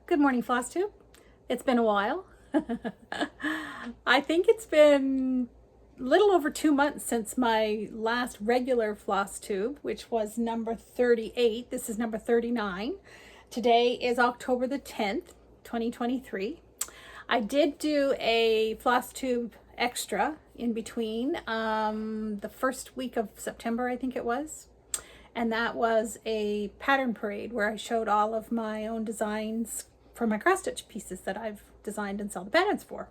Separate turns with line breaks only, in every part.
Good morning, Flosstube. It's been a while. I think it's been a little over 2 months since my last regular Flosstube, which was number 38. This is number 39. Today is October the 10th, 2023. I did do a Flosstube extra in between the first week of September, I think it was. And that was a pattern parade where I showed all of my own designs for my cross stitch pieces that I've designed and sell the patterns for.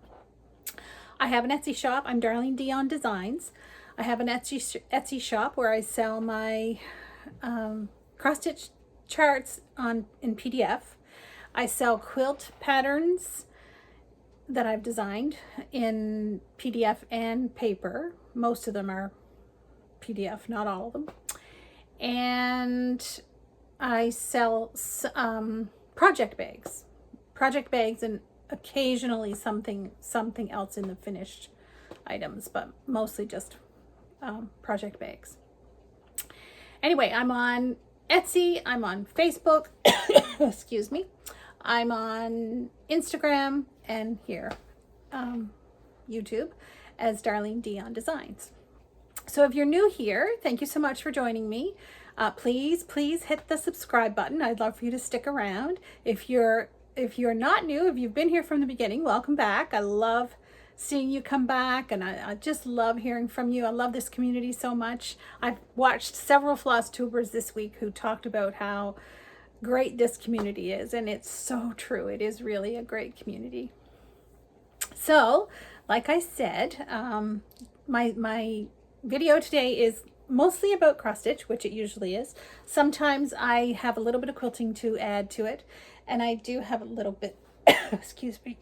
I have an Etsy shop. I'm Darlene on Designs. I have an Etsy shop where I sell my cross stitch charts in PDF. I sell quilt patterns that I've designed in PDF and paper. Most of them are PDF, not all of them. And I sell project bags and occasionally something else in the finished items, but mostly just project bags. Anyway, I'm on Etsy, I'm on Facebook, excuse me, I'm on Instagram and here, YouTube as Darlene on Designs. So if you're new here, thank you so much for joining me. Please hit the subscribe button. I'd love for you to stick around. If you're not new, if you've been here from the beginning, welcome back. I love seeing you come back, and I just love hearing from you. I love this community so much. I've watched several Flosstubers this week who talked about how great this community is, and it's so true. It is really a great community. So, like I said, my video today is mostly about cross stitch, which it usually is. Sometimes I have a little bit of quilting to add to it, and I do have a little bit excuse me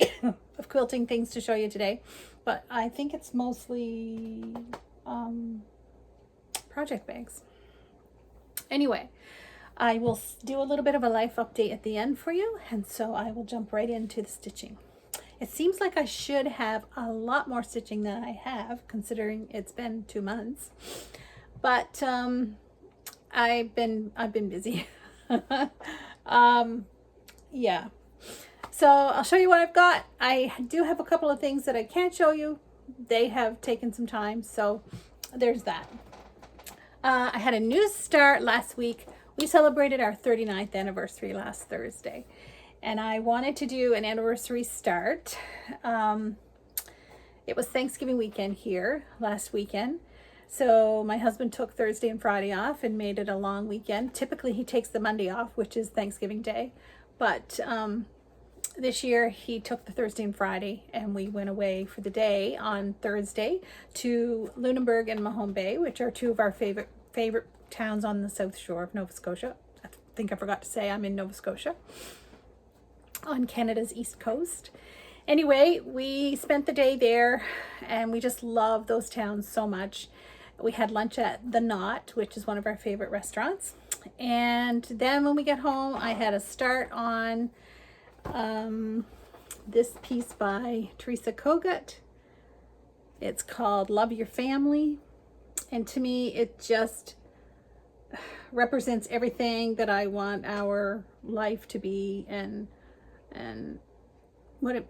of quilting things to show you today, but I think it's mostly project bags. Anyway, I will do a little bit of a life update at the end for you, and so I will jump right into the stitching. It seems like I should have a lot more stitching than I have, considering it's been 2 months. But I've been busy. Yeah. So I'll show you what I've got. I do have a couple of things that I can't show you. They have taken some time, so there's that. I had a new start last week. We celebrated our 39th anniversary last Thursday, and I wanted to do an anniversary start. It was Thanksgiving weekend here last weekend. So my husband took Thursday and Friday off and made it a long weekend. Typically he takes the Monday off, which is Thanksgiving Day. But this year he took the Thursday and Friday, and we went away for the day on Thursday to Lunenburg and Mahone Bay, which are two of our favorite towns on the south shore of Nova Scotia. I think I forgot to say I'm in Nova Scotia, on Canada's east coast. Anyway, we spent the day there, and we just love those towns so much. We had lunch at The Knot, which is one of our favorite restaurants. And then when we get home, I had a start on this piece by Teresa Kogut. It's called Love Your Family. And to me, it just represents everything that I want our life to be, and what a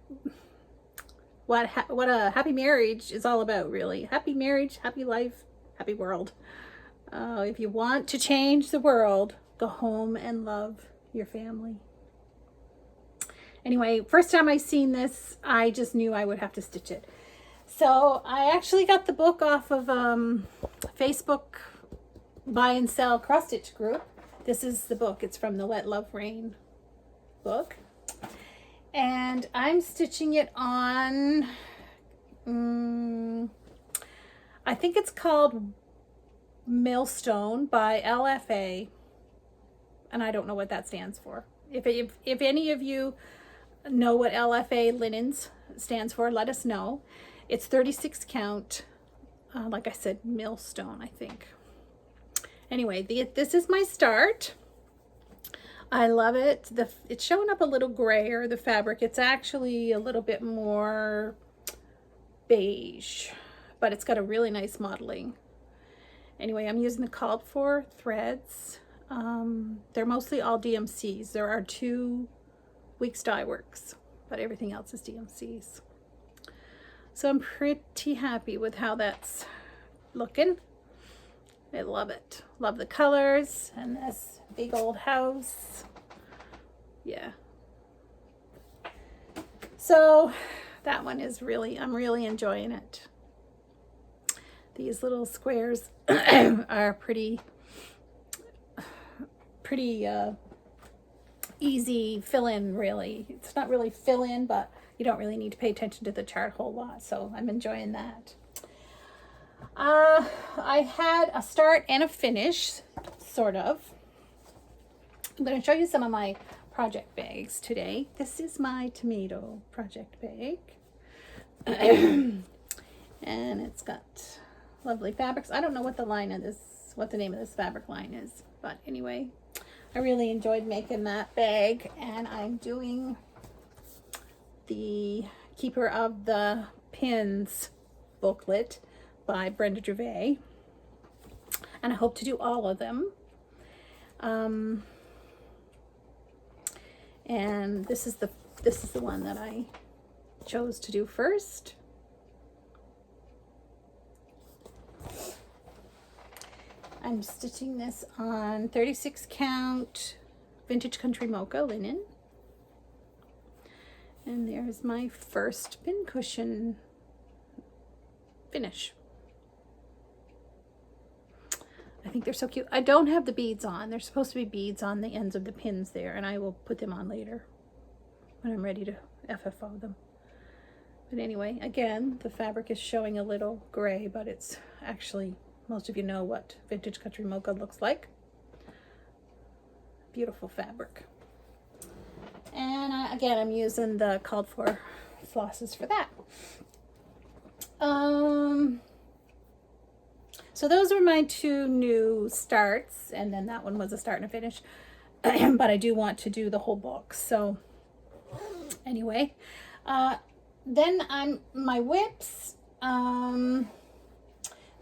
happy marriage is all about, really. Happy marriage, happy life, happy world. If you want to change the world, go home and love your family. Anyway, first time I seen this, I just knew I would have to stitch it. So I actually got the book off of Facebook buy and sell cross stitch group. This is the book. It's from the Let Love Rain book. And I'm stitching it on, I think it's called Millstone by LFA, and I don't know what that stands for. If any of you know what LFA linens stands for, let us know. It's 36 count, like I said, Millstone, I think. Anyway, this is my start. I love it. It's showing up a little grayer, the fabric. It's actually a little bit more beige, but it's got a really nice modeling. Anyway, I'm using the called for threads. They're mostly all DMCs. There are two Weeks Dye Works, but everything else is DMC's. So I'm pretty happy with how that's looking. I love it. Love the colors and this big old house. Yeah. So that one is really, I'm really enjoying it. These little squares are pretty easy fill-in, really. It's not really fill-in, but you don't really need to pay attention to the chart a whole lot, so I'm enjoying that. I had a start and a finish, sort of. I'm going to show you some of my project bags today. This is my tomato project bag. And it's got lovely fabrics. I don't know what the line of this, what the name of this fabric line is, but anyway, I really enjoyed making that bag, and I'm doing the Keeper of the Pins booklet by Brenda Gervais, and I hope to do all of them. And this is the one that I chose to do first. I'm stitching this on 36 count vintage country mocha linen. And there's my first pincushion finish. I think they're so cute. I don't have the beads on. There's supposed to be beads on the ends of the pins there, and I will put them on later when I'm ready to FFO them. But anyway, again, the fabric is showing a little gray, but it's actually, most of you know what vintage country mocha looks like. Beautiful fabric. And again, I'm using the called for flosses for that. So those were my two new starts, and then that one was a start and a finish. But I do want to do the whole book. So anyway, then my whips.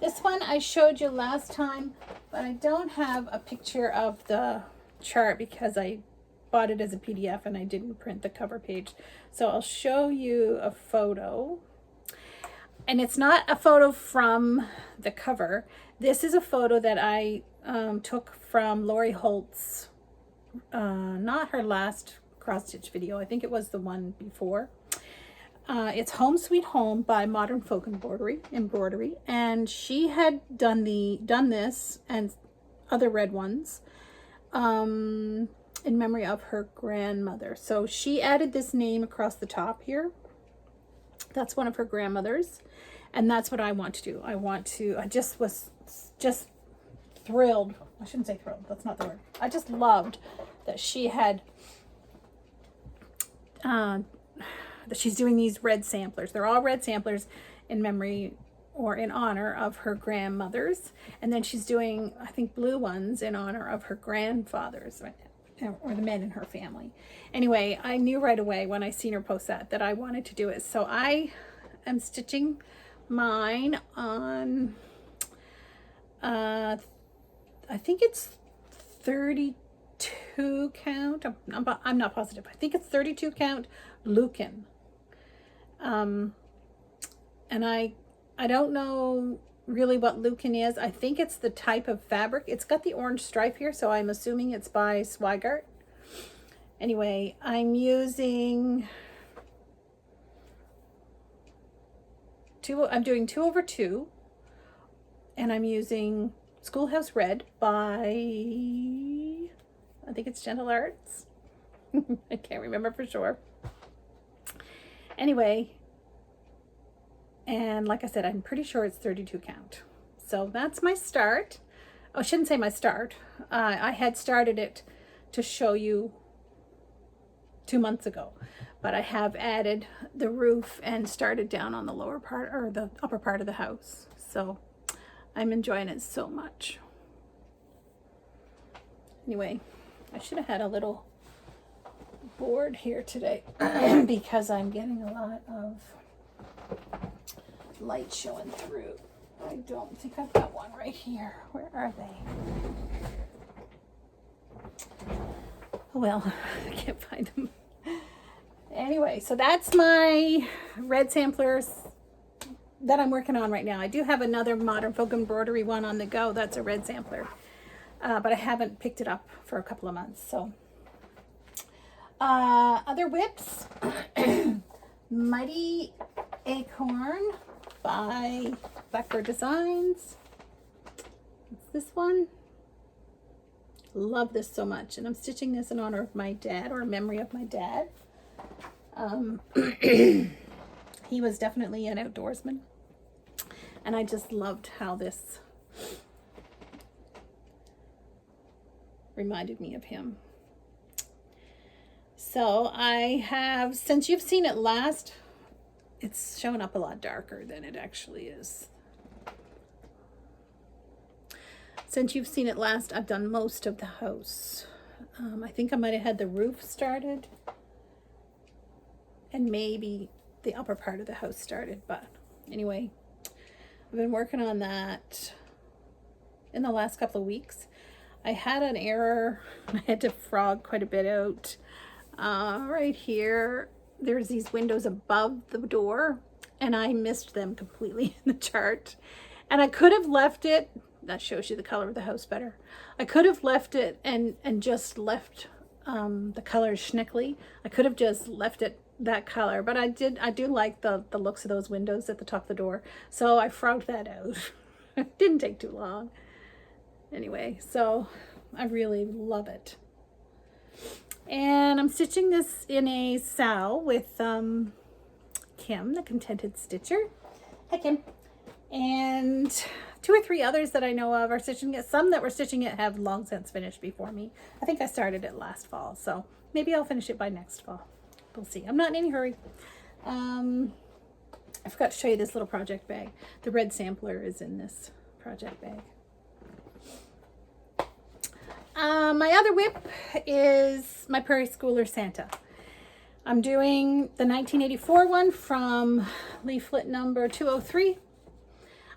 This one I showed you last time, but I don't have a picture of the chart because I bought it as a PDF and I didn't print the cover page. So I'll show you a photo. And it's not a photo from the cover. This is a photo that I took from Lori Holt's, not her last cross stitch video. I think it was the one before. It's Home Sweet Home by Modern Folk Embroidery, and she had done this and other red ones in memory of her grandmother. So she added this name across the top here. That's one of her grandmothers, and that's what I want to do. I just was thrilled. I shouldn't say thrilled. That's not the word. I just loved that she had that she's doing these red samplers. They're all red samplers in memory or in honor of her grandmothers. And then she's doing, I think, blue ones in honor of her grandfathers, or the men in her family. Anyway, I knew right away when I seen her post that I wanted to do it. So I am stitching mine on, I think it's 32 count. I'm not positive. I think it's 32 count Lucan. And I don't know really what Lucan is. I think it's the type of fabric. It's got the orange stripe here, so I'm assuming it's by Swigart. Anyway, I'm using I'm doing 2/2, and I'm using Schoolhouse Red by, I think it's Gentle Arts. I can't remember for sure. Anyway, and like I said, I'm pretty sure it's 32 count. So that's my start. Oh, I shouldn't say my start. I had started it to show you 2 months ago, but I have added the roof and started down on the lower part, or the upper part of the house. So I'm enjoying it so much. Anyway, I should have had a little board here today because I'm getting a lot of light showing through. I don't think I've got one right here. Where are they? Well, I can't find them. anyway, so that's my red samplers that I'm working on right now. I do have another Modern Folk Embroidery one on the go. That's a red sampler. But I haven't picked it up for a couple of months. So other whips. Mighty Acorn by Blackbird Designs. It's this one. Love this so much. And I'm stitching this in honor of my dad, or memory of my dad. He was definitely an outdoorsman, and I just loved how this reminded me of him. So I have, since you've seen it last, it's showing up a lot darker than it actually is. Since you've seen it last, I've done most of the house. I think I might have had the roof started and maybe the upper part of the house started, but anyway, I've been working on that in the last couple of weeks. I had an error. I had to frog quite a bit out. Right here, there's these windows above the door, and I missed them completely in the chart. And I could have left it, that shows you the color of the house better. I could have left it and just left the colors schnickly. I could have just left it that color, but I do like the looks of those windows at the top of the door, so I frogged that out. It didn't take too long. Anyway, so I really love it. And I'm stitching this in a sow with Kim, the Contented Stitcher. Hi, Kim. And 2 or 3 others that I know of are stitching it. Some that were stitching it have long since finished before me. I think I started it last fall, so maybe I'll finish it by next fall. We'll see. I'm not in any hurry. I forgot to show you this little project bag. The red sampler is in this project bag. My other whip is my Prairie Schooler Santa. I'm doing the 1984 one from leaflet number 203.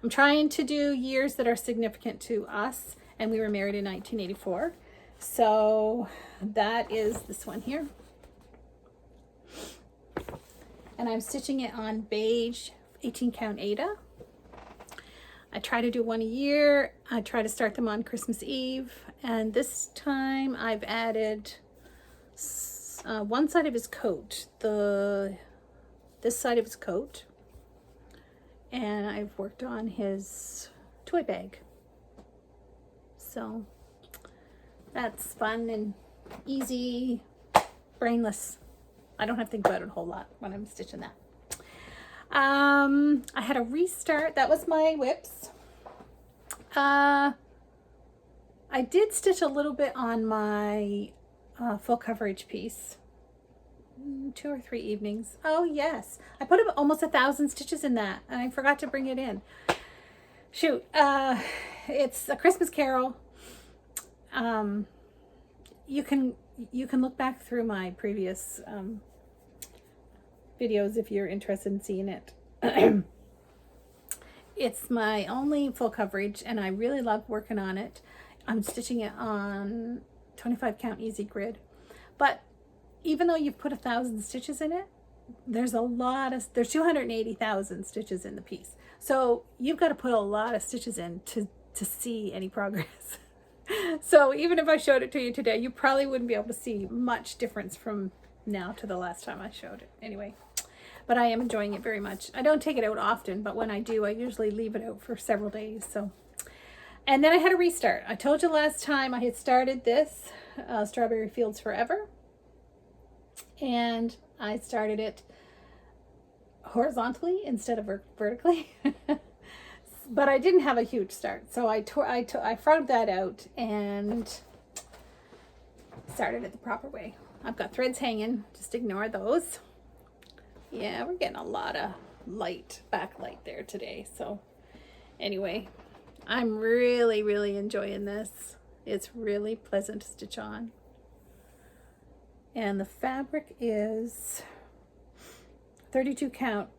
I'm trying to do years that are significant to us, and we were married in 1984. So that is this one here. And I'm stitching it on beige 18 count Aida. I try to do one a year. I try to start them on Christmas Eve, and this time I've added one side of his coat, this side of his coat, and I've worked on his toy bag. So that's fun and easy, brainless. I don't have to think about it a whole lot when I'm stitching that. I had a restart. That was my whips. I did stitch a little bit on my full coverage piece. 2 or 3 evenings. Oh yes, I put almost 1,000 stitches in that, and I forgot to bring it in. Shoot. It's A Christmas Carol. You can look back through my previous videos if you're interested in seeing it. It's my only full coverage, and I really love working on it. I'm stitching it on 25 count easy grid, but even though you've put 1,000 stitches in it, there's 280,000 stitches in the piece, so you've got to put a lot of stitches in to see any progress. So even if I showed it to you today, you probably wouldn't be able to see much difference from now to the last time I showed it. Anyway, but I am enjoying it very much. I don't take it out often, but when I do, I usually leave it out for several days. So, and then I had a restart. I told you last time I had started this Strawberry Fields Forever, and I started it horizontally instead of vertically. But I didn't have a huge start, so I frogged that out and started it the proper way. I've got threads hanging, just ignore those. Yeah, we're getting a lot of backlight there today. So anyway, I'm really enjoying this. It's really pleasant to stitch on. And the fabric is 32 count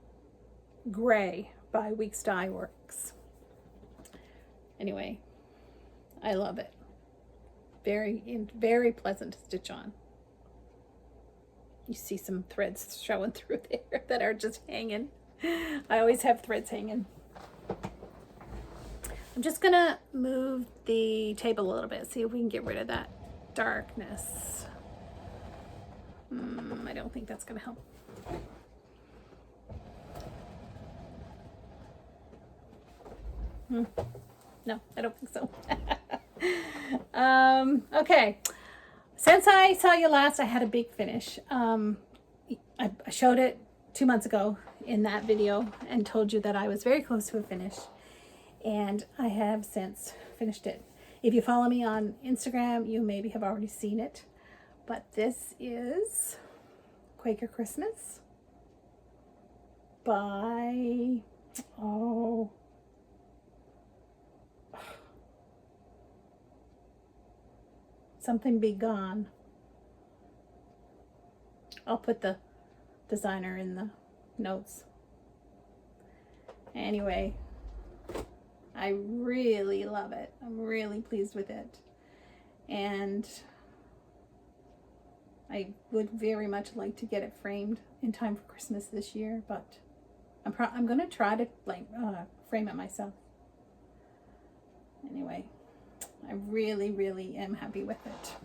gray by Weeks Dye Works. Anyway, I love it. Very pleasant to stitch on. you see some threads showing through there that are just hanging. I always have threads hanging. I'm just gonna move the table a little bit, see if we can get rid of that darkness. I don't think that's gonna help. No, I don't think so. Okay, since I saw you last, I had a big finish. I showed it 2 months ago in that video and told you that I was very close to a finish, and I have since finished it. If you follow me on Instagram, you maybe have already seen it, but this is Quaker Christmas by, something ByGone. I'll put the designer in the notes. Anyway, I really love it. I'm really pleased with it. And I would very much like to get it framed in time for Christmas this year, but I'm going to try to frame it myself. Anyway, I really am happy with it.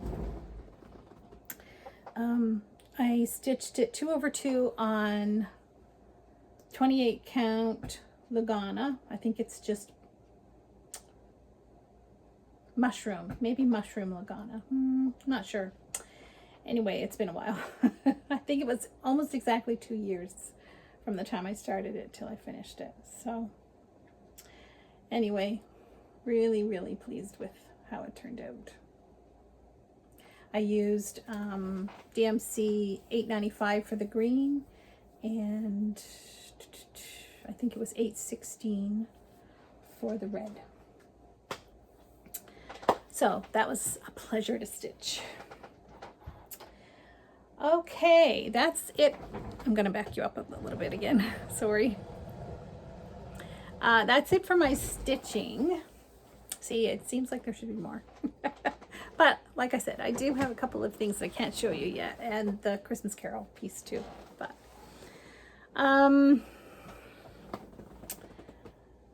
I stitched it 2/2 on 28 count Lagana. I think it's just mushroom, maybe mushroom Lagana. Not sure. Anyway, it's been a while. I think it was almost exactly 2 years from the time I started it till I finished it. So anyway, really pleased with how it turned out. I used DMC 895 for the green, and I think it was 816 for the red. So that was a pleasure to stitch. Okay, that's it. I'm gonna back you up a little bit again. Sorry. That's it for my stitching. See, it seems like there should be more. But like I said, I do have a couple of things I can't show you yet, and the Christmas Carol piece too. But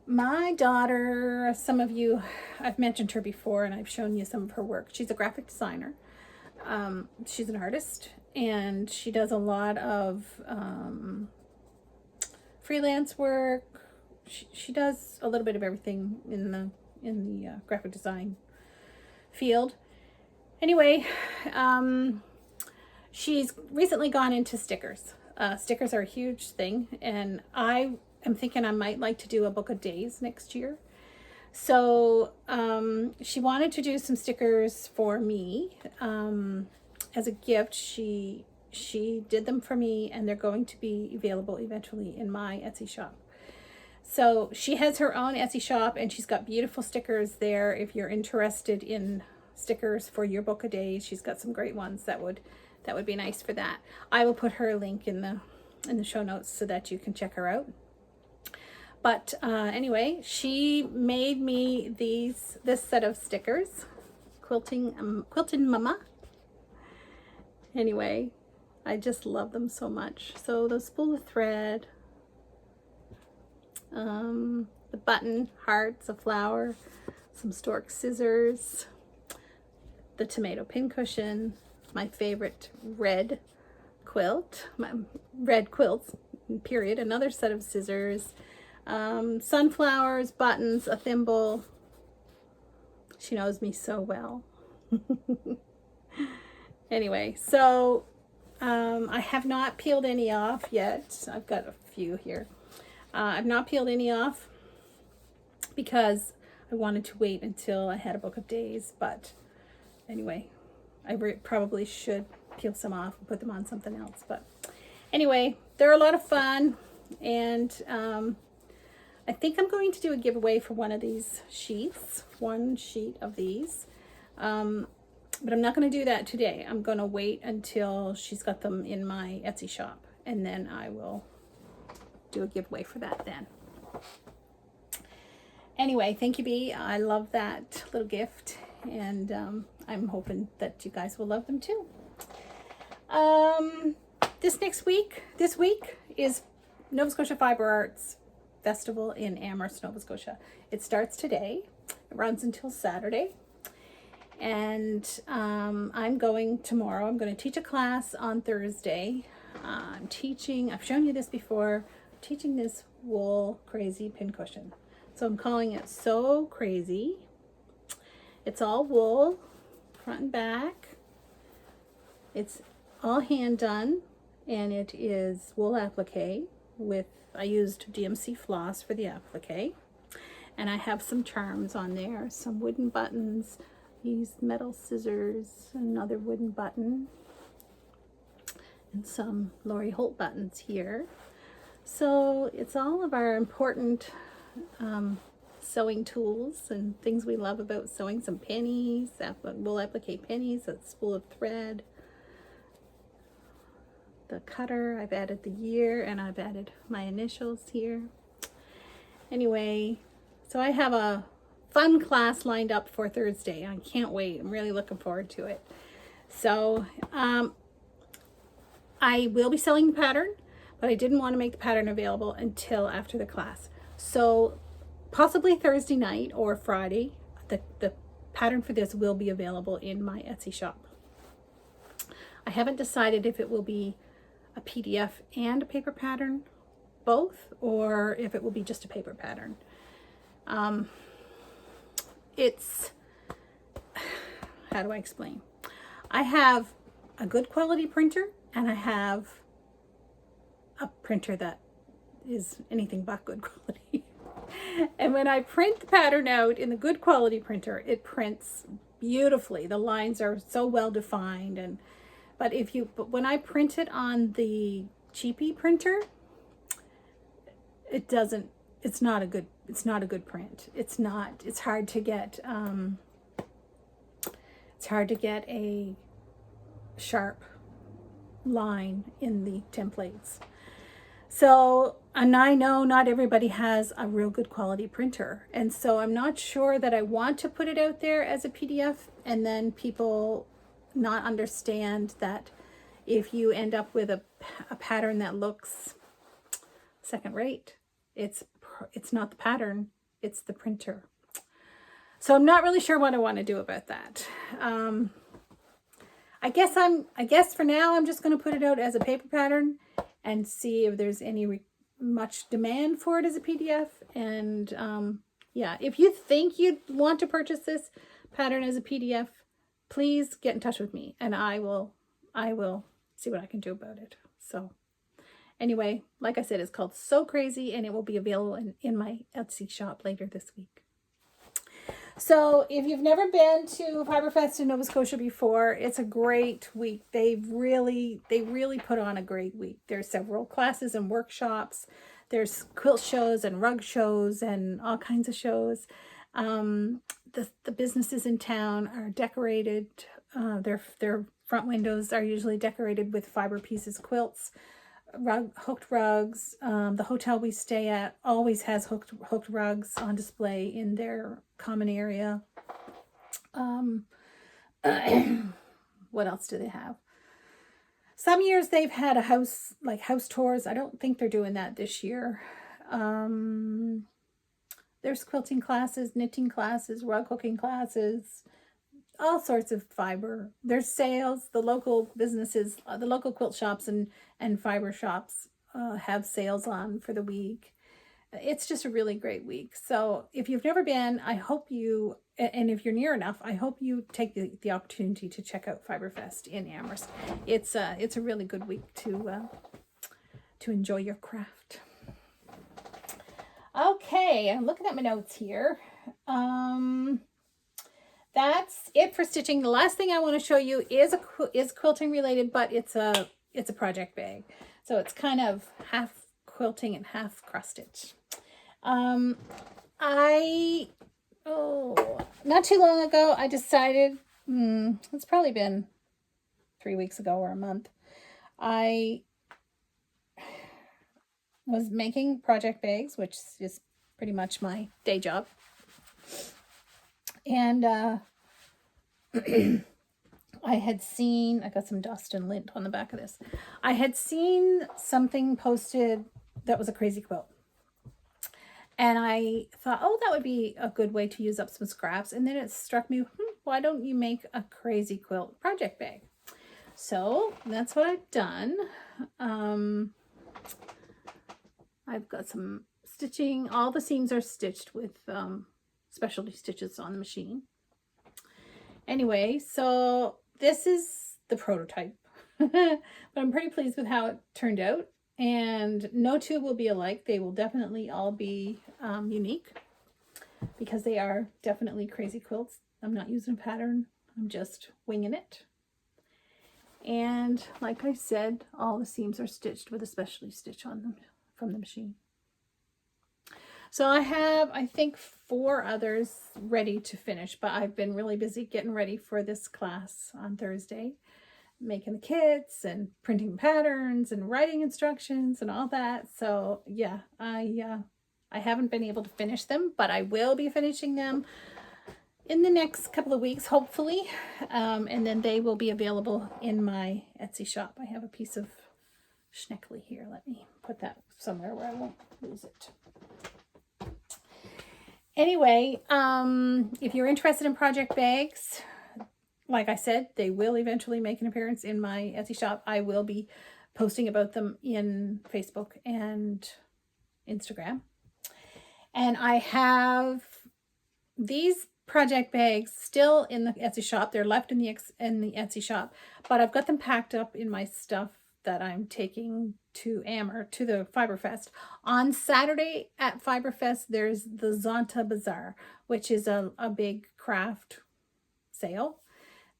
my daughter, some of you, I've mentioned her before and I've shown you some of her work. She's a graphic designer. She's an artist, and she does a lot of freelance work. She does a little bit of everything in the graphic design field. Anyway, she's recently gone into stickers. Stickers are a huge thing, and I am thinking I might like to do a book of days next year. So she wanted to do some stickers for me as a gift. She did them for me, and they're going to be available eventually in my Etsy shop. So she has her own Etsy shop, and she's got beautiful stickers there. If you're interested in stickers for your book a day, she's got some great ones that would be nice for that. I will put her link in the show notes so that you can check her out. But anyway, she made me this set of stickers, quilting mama. Anyway, I just love them so much. So the spool of thread, the button, hearts, a flower, some stork scissors, the tomato pincushion, my favorite red quilt, my red quilts, period, another set of scissors, sunflowers, buttons, a thimble. She knows me so well. Anyway, so I have not peeled any off yet. I've got a few here. I've not peeled any off because I wanted to wait until I had a book of days, but anyway, I probably should peel some off and put them on something else. But anyway, they're a lot of fun, and I think I'm going to do a giveaway for one of these sheets, one sheet of these. But I'm not going to do that today. I'm going to wait until she's got them in my Etsy shop, and then I will do a giveaway for that then. Anyway, thank you, Bea. I love that little gift, and I'm hoping that you guys will love them too. this week is Nova Scotia Fiber Arts Festival in Amherst, Nova Scotia. It starts today. It runs until Saturday. And I'm going tomorrow. I'm going to teach a class on Thursday. I've shown you this before, I'm teaching this wool crazy pincushion. So I'm calling it So Crazy. It's all wool, front and back. It's all hand done, and it is wool applique I used DMC floss for the applique. And I have some charms on there, some wooden buttons, these metal scissors, another wooden button, and some Lori Holt buttons here. So it's all of our important sewing tools and things we love about sewing. Some pennies, wool applique pennies, a spool of thread, the cutter. I've added the year and I've added my initials here. Anyway, so I have a fun class lined up for Thursday. I can't wait. I'm really looking forward to it. So I will be selling the pattern, but I didn't want to make the pattern available until after the class. So possibly Thursday night or Friday, the pattern for this will be available in my Etsy shop. I haven't decided if it will be a PDF and a paper pattern, both, or if it will be just a paper pattern. It's, how do I explain? I have a good quality printer, and I have a printer that is anything but good quality. And when I print the pattern out in the good quality printer, it prints beautifully. The lines are so well defined, but when I print it on the cheapy printer, it's not a good print. It's hard to get a sharp line in the templates. So, and I know not everybody has a real good quality printer. And so I'm not sure that I want to put it out there as a PDF and then people not understand that if you end up with a pattern that looks second rate, it's not the pattern, it's the printer. So I'm not really sure what I want to do about that. I guess for now I'm just going to put it out as a paper pattern and see if there's much demand for it as a PDF. And yeah, if you think you'd want to purchase this pattern as a PDF, please get in touch with me and I will see what I can do about it. So anyway, like I said, it's called So Crazy, and it will be available in my Etsy shop later this week. So if you've never been to Fiberfest in Nova Scotia before, it's a great week. They really put on a great week. There's several classes and workshops. There's quilt shows and rug shows and all kinds of shows. The businesses in town are decorated. Their front windows are usually decorated with fiber pieces quilts. Hooked rugs. The hotel we stay at always has hooked rugs on display in their common area. What else do they have? Some years they've had house tours. I don't think they're doing that this year. There's quilting classes, knitting classes, rug hooking classes, all sorts of fiber. There's sales. The local businesses, the local quilt shops and fiber shops have sales on for the week. It's just a really great week. So if you've never been, I hope you, and if you're near enough, I hope you take the opportunity to check out Fiberfest in Amherst. It's a really good week to enjoy your craft. Okay, I'm looking at my notes here. That's it for stitching. The last thing I want to show you is quilting related, but it's a project bag. So it's kind of half quilting and half cross stitch. Not too long ago, I decided, it's probably been 3 weeks ago or a month, I was making project bags, which is pretty much my day job. And I had seen, I got some dust and lint on the back of this. I had seen something posted that was a crazy quilt. And I thought, oh, that would be a good way to use up some scraps. And then it struck me, why don't you make a crazy quilt project bag? So that's what I've done. I've got some stitching. All the seams are stitched with specialty stitches on the machine. Anyway, so this is the prototype. But I'm pretty pleased with how it turned out. And no two will be alike. They will definitely all be unique because they are definitely crazy quilts. I'm not using a pattern. I'm just winging it. And like I said, all the seams are stitched with a specialty stitch on them from the machine. So I have, I think, 4 others ready to finish, but I've been really busy getting ready for this class on Thursday, making the kits and printing patterns and writing instructions and all that. So yeah, I haven't been able to finish them, but I will be finishing them in the next couple of weeks, hopefully. And then they will be available in my Etsy shop. I have a piece of schneckly here. Let me put that somewhere where I won't lose it. Anyway, if you're interested in project bags, like I said, they will eventually make an appearance in my Etsy shop. I will be posting about them in Facebook and Instagram. And I have these project bags still in the Etsy shop. They're left in the Etsy shop, but I've got them packed up in my stuff that I'm taking to the Fiberfest. On Saturday at Fiberfest, there's the Zonta Bazaar, which is a big craft sale.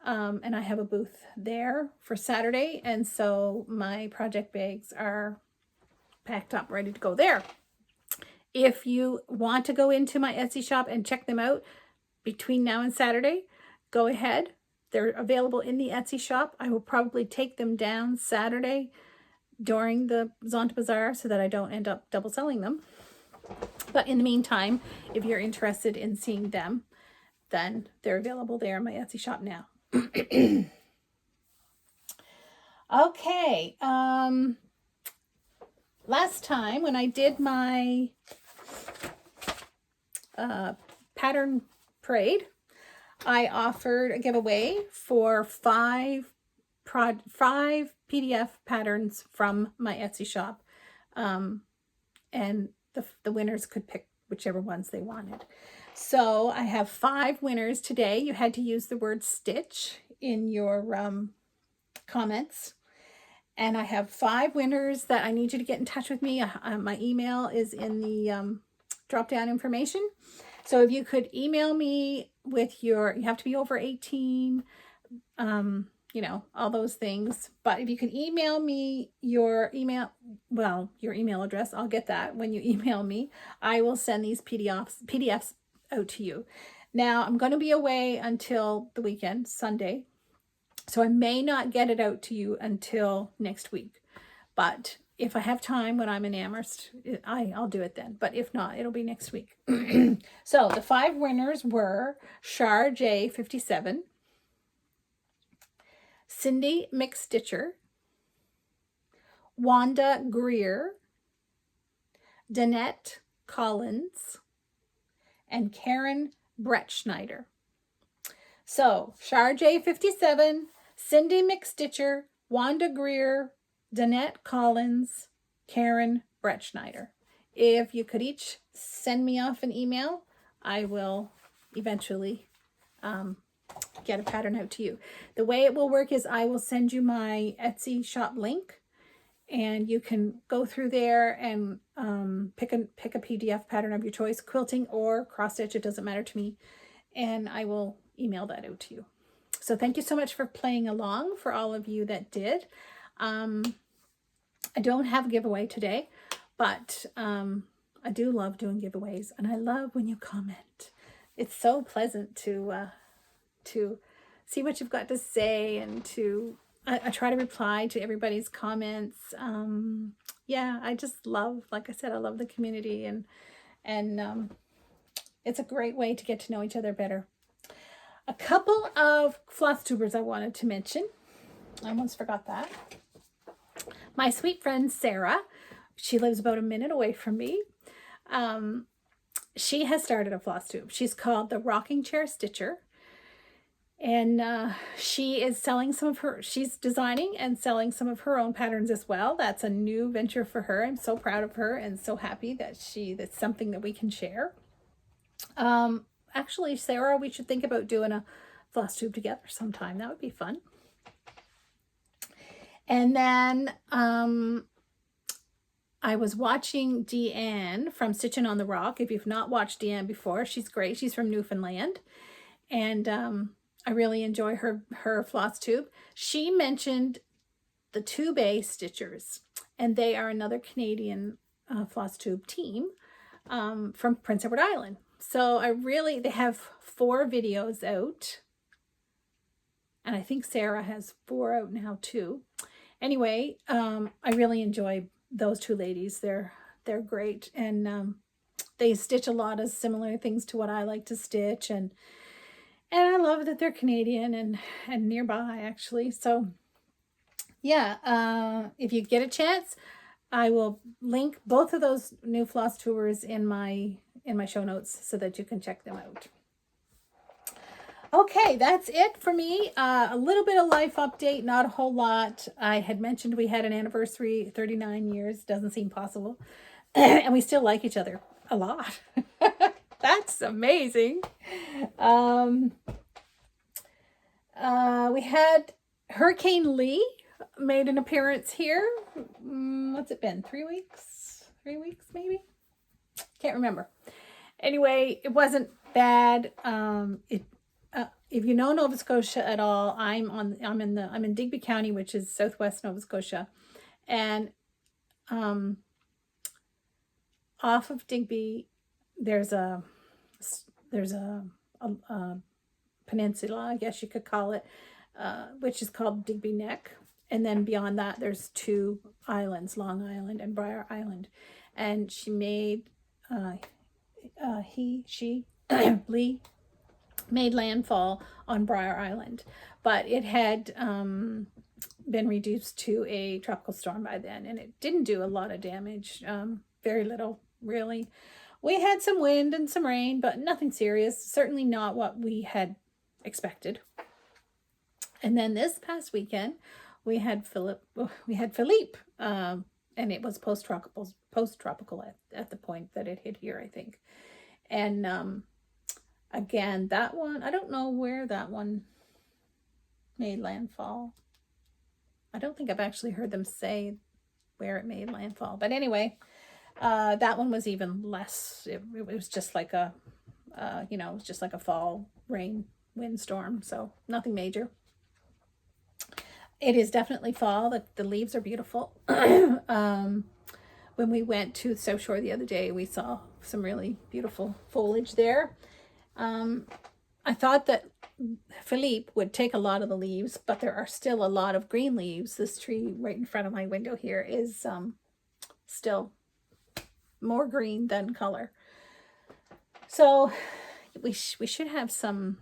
And I have a booth there for Saturday. And so my project bags are packed up, ready to go there. If you want to go into my Etsy shop and check them out between now and Saturday, go ahead. They're available in the Etsy shop. I will probably take them down Saturday during the Zonta Bazaar so that I don't end up double selling them. But in the meantime, if you're interested in seeing them, then they're available there in my Etsy shop now. Okay. Last time when I did my pattern parade, I offered a giveaway for 5 PDF patterns from my Etsy shop. And the winners could pick whichever ones they wanted. So I have 5 winners today. You had to use the word stitch in your comments. And I have 5 winners that I need you to get in touch with me. My email is in the drop-down information. So if you could email me with you have to be over 18, you know, all those things. But if you can email me your email address, I'll get that when you email me. I will send these PDFs out to you. Now, I'm going to be away until the weekend, Sunday. So I may not get it out to you until next week. But if I have time when I'm in Amherst, I'll do it then. But if not, it'll be next week. So the 5 winners were Char J57, Cindy McStitcher, Wanda Greer, Danette Collins, and Karen Brettschneider. So Char J57, Cindy McStitcher, Wanda Greer, Danette Collins, Karen Brettschneider. If you could each send me off an email, I will eventually get a pattern out to you. The way it will work is I will send you my Etsy shop link, and you can go through there and pick a PDF pattern of your choice, quilting or cross stitch, it doesn't matter to me, and I will email that out to you. So thank you so much for playing along, for all of you that did. I don't have a giveaway today, but I do love doing giveaways, and I love when you comment. It's so pleasant to see what you've got to say, and I try to reply to everybody's comments. Yeah, I just love, like I said, I love the community, and it's a great way to get to know each other better. A couple of Flosstubers I wanted to mention. I almost forgot that. My sweet friend Sarah, she lives about a minute away from me. She has started a Flosstube. She's called the Rocking Chair Stitcher. And she is selling some of her, she's designing and selling some of her own patterns as well. That's a new venture for her. I'm so proud of her and so happy that that's something that we can share. Actually, Sarah, we should think about doing a Flosstube together sometime. That would be fun. And then I was watching Deanne from Stitching on the Rock. If you've not watched Deanne before, she's great. She's from Newfoundland. And I really enjoy her Flosstube. She mentioned the Tube A Stitchers, and they are another Canadian Flosstube team from Prince Edward Island. So they have 4 videos out, and I think Sarah has 4 out now too. Anyway, I really enjoy those 2 ladies. They're great, and they stitch a lot of similar things to what I like to stitch, and I love that they're Canadian and nearby, actually. So, yeah, if you get a chance, I will link both of those new Flosstubers in my show notes so that you can check them out. Okay, that's it for me. A little bit of life update, not a whole lot. I had mentioned we had an anniversary, 39 years. Doesn't seem possible. And we still like each other a lot. That's amazing. We had Hurricane Lee made an appearance here. What's it been? 3 weeks? 3 weeks maybe? Can't remember. Anyway, it wasn't bad. If you know Nova Scotia at all, I'm in Digby County, which is southwest Nova Scotia, and off of Digby, there's a peninsula, I guess you could call it, which is called Digby Neck, and then beyond that, there's 2 islands, Long Island and Briar Island, and she made Lee made landfall on Briar Island, but it had been reduced to a tropical storm by then, and it didn't do a lot of damage, very little, really. We had some wind and some rain, but nothing serious, certainly not what we had expected. And then this past weekend, we had Philippe, and it was post-tropical at the point that it hit here, I think. And again, that one, I don't know where that one made landfall. I don't think I've actually heard them say where it made landfall. But anyway, that one was even less. It was just like it was just like a fall rain windstorm. So nothing major. It is definitely fall. The leaves are beautiful. When we went to South Shore the other day, we saw some really beautiful foliage there. I thought that Philippe would take a lot of the leaves, but there are still a lot of green leaves. This tree right in front of my window here is still more green than color. So we should have some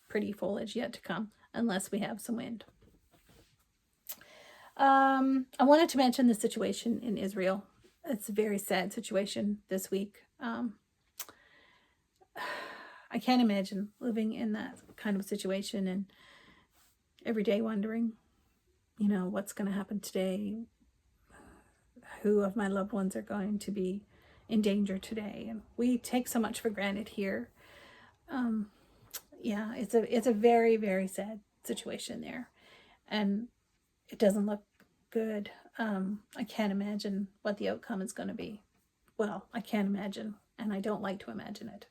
pretty foliage yet to come, unless we have some wind. I wanted to mention the situation in Israel. It's a very sad situation this week. I can't imagine living in that kind of situation and every day wondering, what's going to happen today? Who of my loved ones are going to be in danger today? And we take so much for granted here. Yeah, it's a very, very sad situation there. And it doesn't look good. I can't imagine what the outcome is going to be. Well, I can't imagine, and I don't like to imagine it.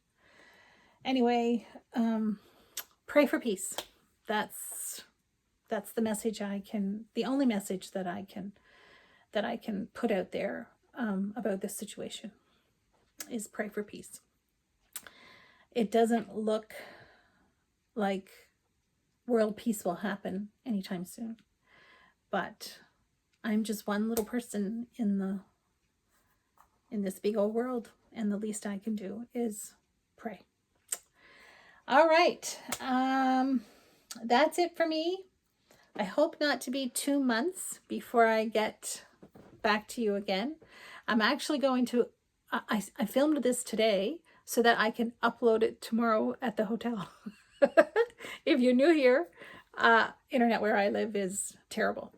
Anyway, pray for peace. That's the message the only message that I can put out there about this situation is pray for peace. It doesn't look like world peace will happen anytime soon, but I'm just one little person in this big old world, and the least I can do is pray. All right. That's it for me. I hope not to be 2 months before I get back to you again. I'm actually going to, I filmed this today so that I can upload it tomorrow at the hotel. If you're new here, internet where I live is terrible.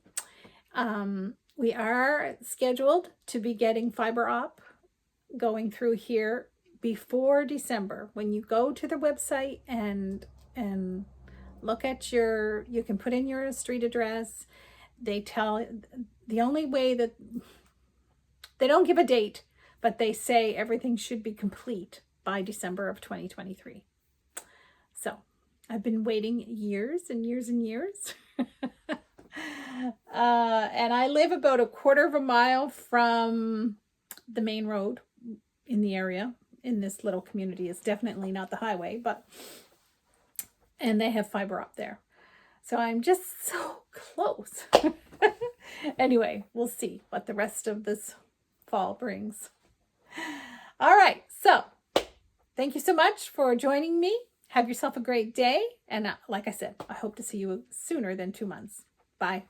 We are scheduled to be getting fiber op going through here before December. When you go to the website and look at you can put in your street address. They tell, the only way that, they don't give a date, but they say everything should be complete by December of 2023. So I've been waiting years and years and years. And I live about a quarter of a mile from the main road in the area, in this little community. It's definitely not the highway, and they have fiber up there. So I'm just so close. Anyway, we'll see what the rest of this fall brings. All right, so thank you so much for joining me. Have yourself a great day. And like I said, I hope to see you sooner than 2 months. Bye.